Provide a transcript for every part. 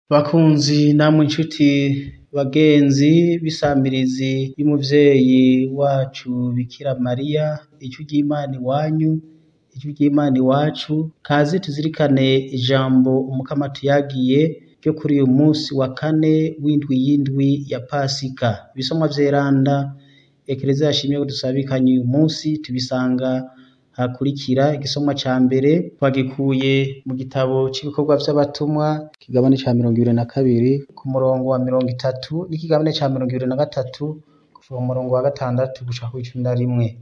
Bakunzi namwe inshuti bagenzi b'isamirizi y'umuvyeyi wacu Bikira Mariya, ijwi ry'Imana iwanyu, ijwi ry'Imana iwacu, kaze tuzirikane ijambo umukama atuyagiye ryo kuri uyu musi wa kane w'indwi y'indwi ya Pasika. Ibisomwa vyeranda Ekereziya yashimye ko dusabikanye uyu musi tubisanga hakurikira. Igisomwa ca mbere twagikuye mu gitabo c'ibikorwa vy'abatumwa ikigabane ca 22 ku murongo wa 30 n'ikigabane ca 23 kuva mu murongo wa 6 gushika ku 11.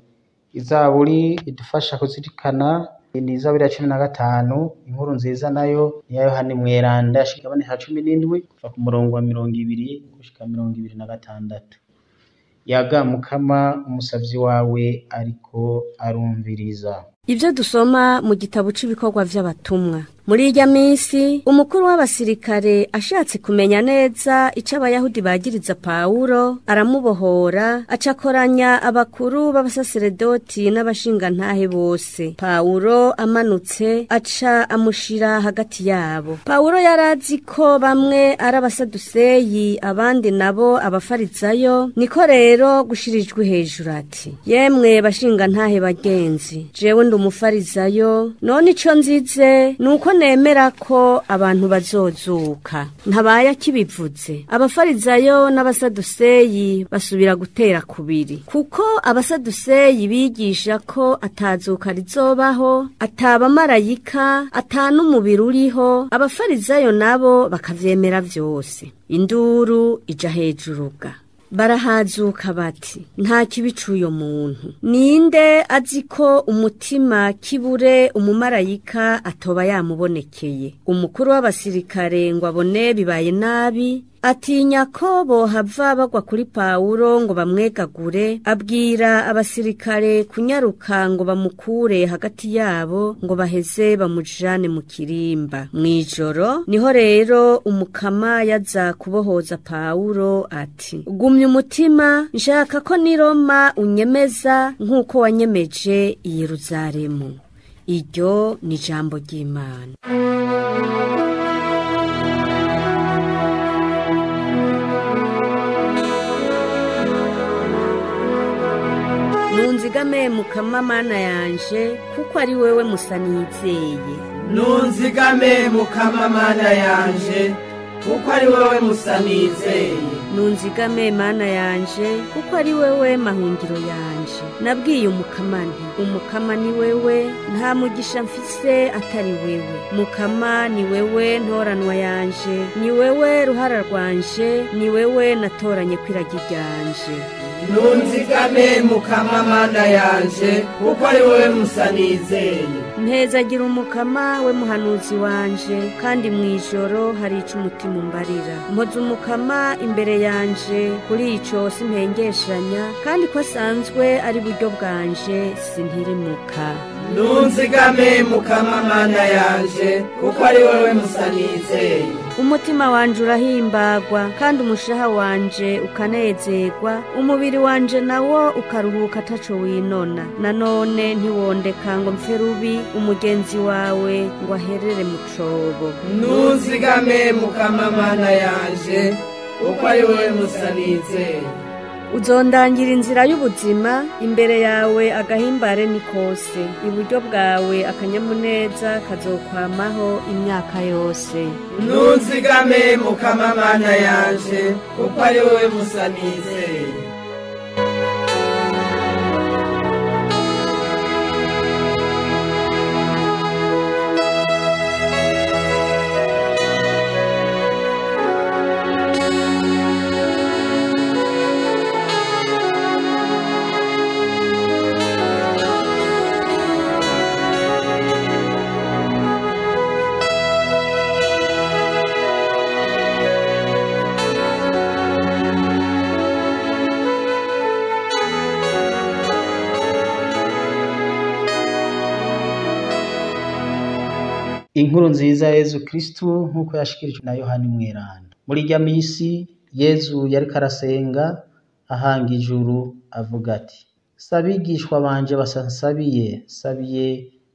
Izaburi idufasha kuzirikana ni Izaburi ya 15. Inkuru nziza nayo ni ya Yohani Mweranda ikigabane ca 17 kuva ku murongo wa 20 gushika 26. Yaga Mukama umusavyi wawe ariko arumviriza. Ivyo dusoma mu gitabo c'ibikorwa vy'abatumwa. Muri irya minsi umukuru w'abasirikare ashatse kumenya neza ico abayahudi bagiriza Pawulo, aramubohora acakoranya abakuru b'abasaseredoti n'abashingantahe bose. Pawulo amanutse aca amushira hagati yabo. Pawulo yarazi ko bamwe ari abasaduseyi abandi nabo abafarizayo, niko rero gushirijwe hejuru ati: yemwe bashingantahe bagenzi, jewe ndi umufarizayo, none ico nzize nuko nemera ko abantu bazozuka. Ntabaye akibivuze. Abafarizayo n'abasaduseyi basubira gutera kubiri, kuko abasaduseyi bigisha ko atazuka rizobaho, atabamarayika, atanumubiri uriho. Abafarizayo nabo bakavyemera vyose. Induru ija hejuruga. Barahazuka bati: nta kibica uyo muntu. Ninde azi ko umutima kibure umumarayika atoba yamubonekeye? Umukuru w'abasirikare ngo abone bibaye nabi, atinya ko bohava bagwa kuri Pawulo ngo bamwegagure, abwira abasirikare kunyaruka ngo bamukure hagati yabo ngo baheze bamujane mu kirimba. Mwijoro niho rero umukama yaza kubohoza Pawulo ati: gumya umutima, nshaka ko ni Roma unyemeza nk'uko wanyemeje i Yeruzalemu. Iryo ni ijambo ry'Imana. Nunzigame Mukama Mana yanje, kuko ari wewe musa nizeye. Nunzigame Mukama Mana yanje, kuko ari wewe musa nizeye. Nunzigame Mana yanje, kuko ari wewe mahungiro yanje. Nabwiye umukama nti: umukama ni wewe, nta mugisha mfise atari wewe. Mukama ni wewe ntoranwa yanje, ni wewe ruhara rwanje, ni wewe natoranye kwiragi ryanje. Nunzigame Mukama Mana yanje, kuko ari wewe musa nizeye. Mpezagira umukama we muhanuzi wanje, kandi mwijoro hari ico umutima umbarira. Mpoza umukama imbere yanje, kuri ico simpengeshanya, kandi ko asanzwe ari buryo bwanje sintirimuka. Nunzigame Mukama Mana yanje, kuko ari wewe musa nizeye. Umutima wanje urahimbagwa, kandi umushaha wanje ukanezerwa, umubiri wanje nawo ukaruhuka ataco winona. Nanone ntiwondeka ngo mpfe rubi, umugenzi wawe ngo aherere mu cobo. Nunzigame Mukama Mana yanje, kuko ari wewe musa nizeye. Uzondangira inzira y'ubuzima, imbere yawe agahimbare ni kose, iburyo bwawe akanyamuneza kazokwamaho imyaka yose. Nunzigame Mukama Mana yanje, kuko ari wewe musa nizeye. Inkuru nziza ya Yezu Kristu nk'uko yashikirijwe na Yohani Mweranda. Muri irya misi Yezu yariko arasenga ahanga ijuru avuga ati: sabigishwa banje basansabiye, sabiye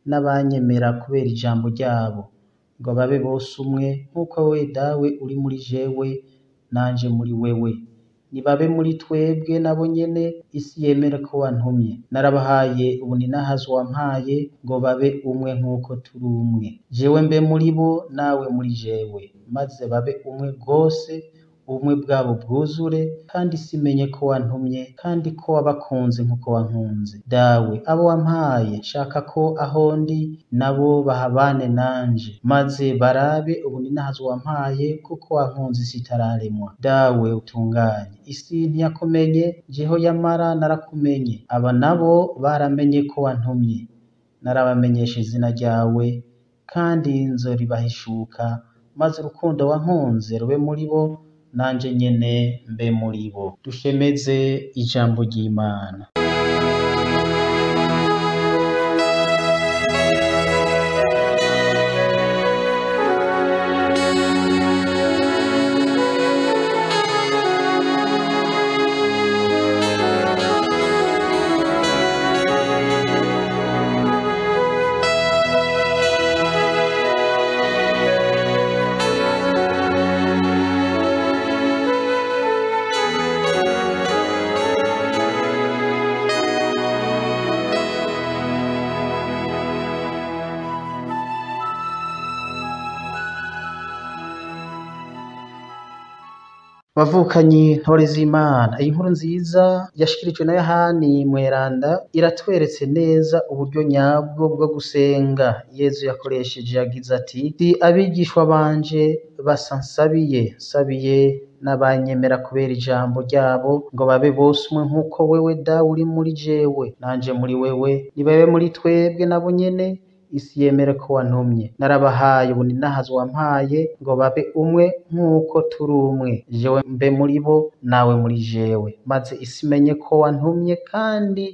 n'abanyemera kubera ijambo ryabo. ngo babe bose umwe nk'uko wewe dawe uri muri jewe nanje muri wewe, nibabe muri twebwe nabo nyene isi yemere ko wantumye. Narabahaye ubuninahazo wampaye ngo babe umwe nk'uko turi umwe, jewe mbe muri bo nawe muri jewe, maze babe umwe rwose, ubumwe bwabo bwuzure, kandi simenye ko wantumye kandi ko wabakunze nk'uko wankunze. Dawe abo wampaye nshaka ko aho ndi nabo bahabane nanje, maze barabe ubuninahazo wampaye kuko wankunze isi itararemwa. Dawe utunganye, isi ntiyakumenye, jeho yamara narakumenye. Aba nabo baramenye ko wantumye, narabamenyesha izina ryawe, kandi nzoribahishuka, maze urukundo wankunze rube muri bo nanje nyene mbe muri bo. Dushemeze ijambo ry'Imana. Bavukanyi ntore z'Imana, iyi nkuru nziza yashikirijwe na Yohani Mweranda iratweretse neza uburyo nyabwo bwo gusenga Yezu yakoresheje. Yagize ati: "Si abigishwa banje basa nsabiye n'abanyemera kubera ijambo ryabo ngo babe bose umwe nk'uko wewe dawe uri muri jewe nanje muri wewe, nibabe muri twebwe nabo nyene isi yemere ko wantumye. Narabahaye ubuninahazo wampaye ngo babe umwe nk'uko turi umwe, jewe mbe muri bo nawe muri jewe, maze isi imenye ko wantumye kandi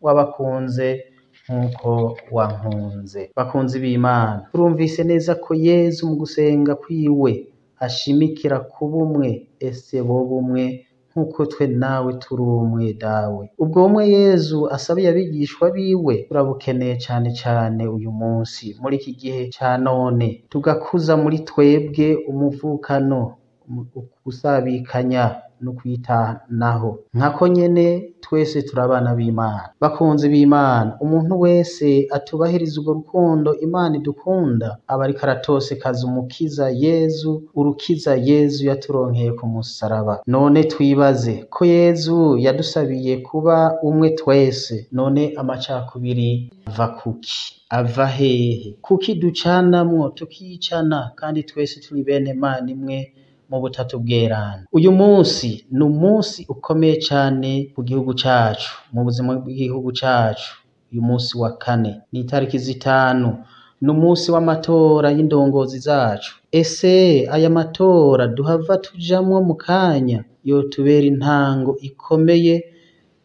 wabakunze nk'uko wankunze." Bakunzi b'Imana, turumvise neza ko Yezu mu gusenga kwiwe ashimikira kuba umwe. Ese boba umwe nk'uko twe nawe turi umwe dawe? Ubwo bumwe Yezu asabiye abigishwa biwe turabukeneye cane cane uyu munsi muri iki gihe ca none, tugakuza muri twebwe umuvukano, gusabikanya no kwitanaho nkako nyene twese turabana b'Imana. Bakunzi b'Imana, umuntu wese atubahiriza urwo rukundo Imana idukunda aba ariko aratosekaza umukiza Yezu, urukiza Yezu yaturonkeye ku musaraba. None twibaze ko Yezu yadusabiye kuba umwe twese, none amacakubiri ava kuki? Ava hehe? Kuki ducanamwo tukicana kandi twese turi bene Mana imwe mu butatu bwerana? Uyu munsi ni umunsi ukomeye cane ku gihugu cacu, mu buzima bw'igihugu cacu. Uyu munsi wa kane ni itariki zitanu, ni umunsi w'amatora y'indongozi zacu. Ese aya matora duhava tujamwo mu kanya yotubera intango ikomeye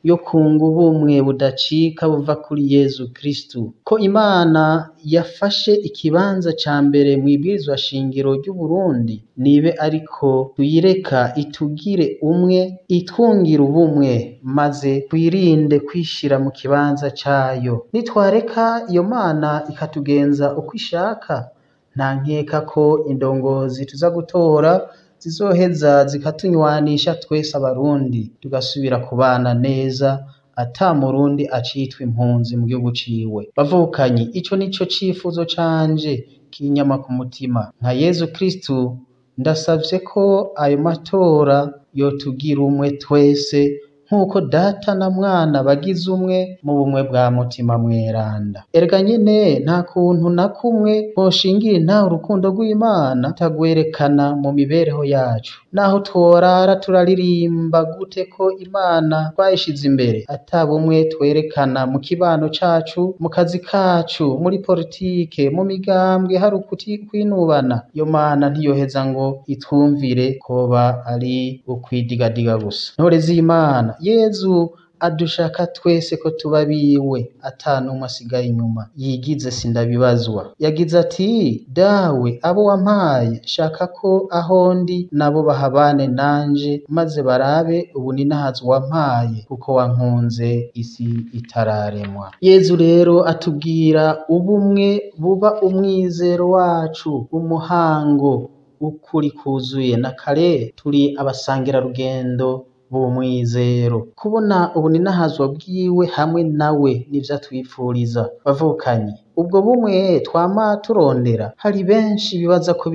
yo kunga ubumwe budacika buva kuri Yezu Kristu, ko Imana yafashe ikibanza ca mbere mw'ibwirizwa shingiro ry'u Burundi, nibe ariko tuyireka itugire umwe, itwungira ubumwe, maze twirinde kwishira mu kibanza cayo. Nitwareka iyo Mana ikatugenza uko ishaka, nta nkeka ko indongozi tuza gutora zizoheza zikatunywanisha twese Abarundi, tugasubira kubana neza ata Murundi acitwa impunzi mu gihugu ciwe. Bavukanyi, ico nico cifuzo canje kinyama ku mutima. Nka Yezu Kristu ndasavye ko ayo matora yotugira umwe twese nk'uko Data na Mwana bagize umwe mu bumwe bwa Mutima Mweranda. Erega nyene nta kuntu na kumwe twoshingira intahe urukundo rw'Imana tutagwerekana mu mibereho yacu. Naho tworara turaririmba gute ko Imana twayishize imbere, ata bumwe twerekana mu kibano cacu, mu kazi kacu, muri politike, mu migambwe, hari ukwinubana, iyo Mana ntiyoheza ngo itwumvire, koba ari ukwidigadiga gusa. Ntore z'Imana, Yezu adushaka twese ko tuba biwe atanumwe asigaye inyuma. Yigize sindabibazwa. Yagize ati dawe abo wampaye shaka ko aho ndi nabo bahabane nanje maze barabe ubuninahazo wampaye kuko wankunze isi itararemwa. Yezu rero atubwira ubumwe buba umwizero wacu, umuhango ukuri kuzuye na kare turi abasangira rugendo b'umwizero. Kubona ubuninahazwa bwiwe hamwe nawe nivyo atwipfuriza. Bavukanye, ubwo bumwe twama turondera hari benshi bibaza ko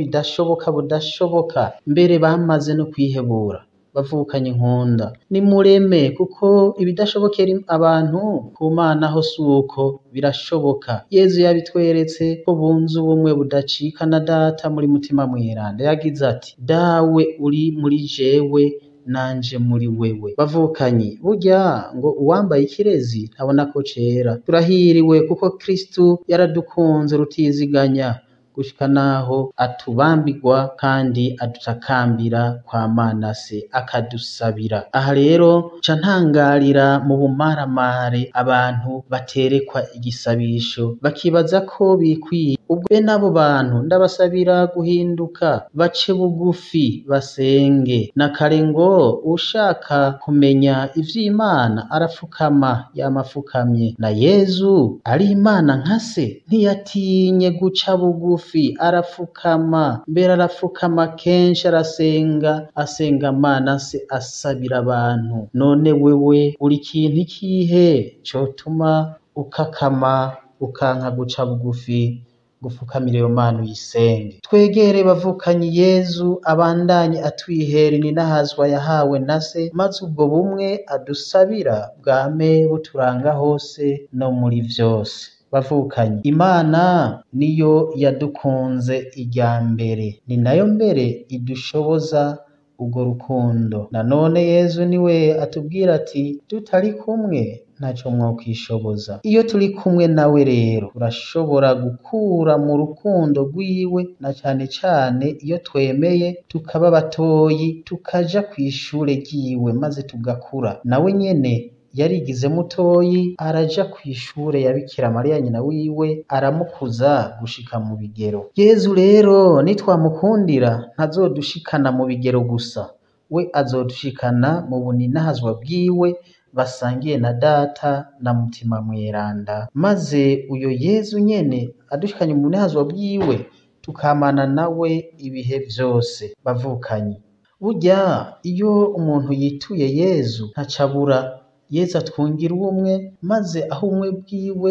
budashoboka mbere bamaze no kwihebura. Bavukanye nkunda, nimureme kuko ibidashobokera abantu ku Mana ho suko birashoboka. Yezu yabitweretse ko bunze ubumwe budacika na Data muri Mutima Mweranda. Yagize ati dawe uri muri jewe nanje muri wewe. Bavukanye, burya ngo uwambaye ikirezi ntabona ko cera. Turahiriwe kuko Kristu yaradukunze rutiziganya gushika naho atubambirwa kandi adutakambira kwa Mana se akadusabira. Aha rero ca ntangarira mu bumaramare abantu baterekwa igisabisho bakibaza ko bikwiye. Ubwo n'abo bantu ndabasabira guhinduka bace bugufi basenge. Na kare ngo ushaka kumenya ivy'Imana arapfukama yamafukamye. Na Yezu ari Imana nka se ntiyatinye guca bugufi arapfukama, mbere arapfukama kenshi arasenga, asenga Mana se asabira abantu. None wewe uri kintu ikihe cotuma ukakama ukanka guca bugufi gufukamira iyo Mana uyisenge? Twegere bavukanye Yezu abandanye atwihera ininahazwa yahawe na se, maze ubwo bumwe adusabira bwame buturanga hose no muri vyose. Bavukanye, Imana niyo yadukunze irya mbere, ni nayo mbere idushoboza urwo rukundo. Nanone Yezu niwe atubwira ati tutari kumwe ntaco mwokwishoboza. Iyo turi kumwe nawe rero turashobora gukura mu rukundo rwiwe, na cane cane iyo twemeye tukaba batoyi tukaja kw'ishure ryiwe maze tugakura. Nawe nyene yarigize mutoyi araja kw'ishure ya Bikira Mariya nyina wiwe aramukuza gushika mu bigero. Yezu rero nitwamukundira ntazodushikana mu bigero gusa, we azodushikana mu buninahazwa bwiwe basangiye na Data na Mutima Mweranda. Maze uyo Yezu nyene adushikanye mu buninahazwa bwiwe tukamana nawe ibihe vyose. Bavukanye, burya iyo umuntu yituye Yezu ntacabura. Yezu atwungira ubumwe, maze aho ubumwe bwiwe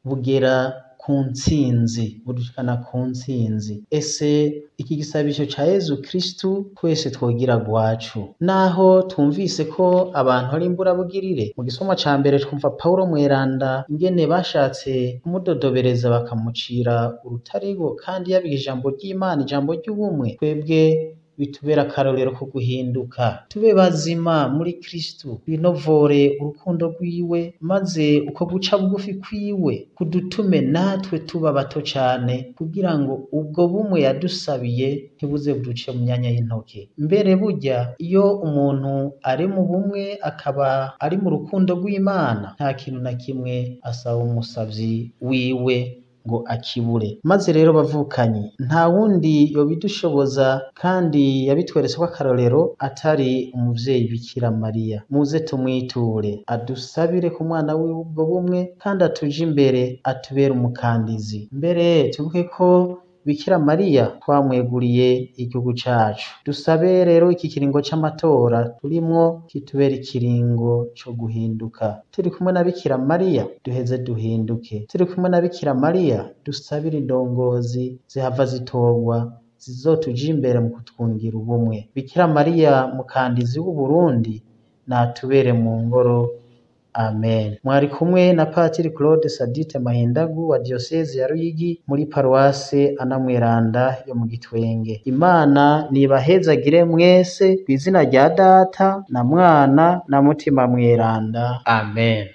bugera ku ntsinzi, budushikana ku ntsinzi. Ese iki gisabisho ca Yezu Kristu twese twogira gwacu. Naho twumvise ko abantu ari imburabugirire, mu gisomwa ca mbere twumva Paulo Mweranda ingene bashatse kumudodobereza bakamucira urutarigo kandi yabiha ijambo ry'Imana, ijambo ry'ubumwe. Twebwe bitubera akarorero ko guhinduka, tube bazima muri Kristu, binovore urukundo rwiwe, maze uko guca bugufi kwiwe kudutume natwe tuba bato cane, kugira ngo ubwo bumwe yadusabiye ntibuze buduce mu myanya y'intoke. Mbere burya iyo umuntu ari mu bumwe akaba ari mu rukundo rw'Imana, nta kintu na kimwe asaba umusavyi wiwe ngo akibure. Maze rero bavukanye, nta wundi yobidushoboza kandi yabitweretse ko akarorero atari umuvyeyi Bikira Mariya. Muze tumwiture adusabire ku mwana wiwe ubwo bumwe kandi atuje imbere atubere umukandizi. Mbere tuvuge ko Bikira Mariya twamweguriye igihugu cacu. Dusabe rero iki kiringo c'amatora turimwo kitubera ikiringo co guhinduka. Turi kumwe na Bikira Mariya duheze duhinduke. Turi kumwe na Bikira Mariya dusabire indongozi zihava zitorwa zizotuja imbere mu kutwungira ubumwe. Bikira Mariya mukandizi w'u Burundi natubere mu ngoro. Amen. Mwari kumwe na Patiri Claude Sadite Mahindagu wa Diocese ya Ruyigi muri Paruwase Ana Mweranda yo mu Gitwenge. Imana nibahezagire mwese kw'izina rya Data na Mwana na Mutima Mweranda. Amen.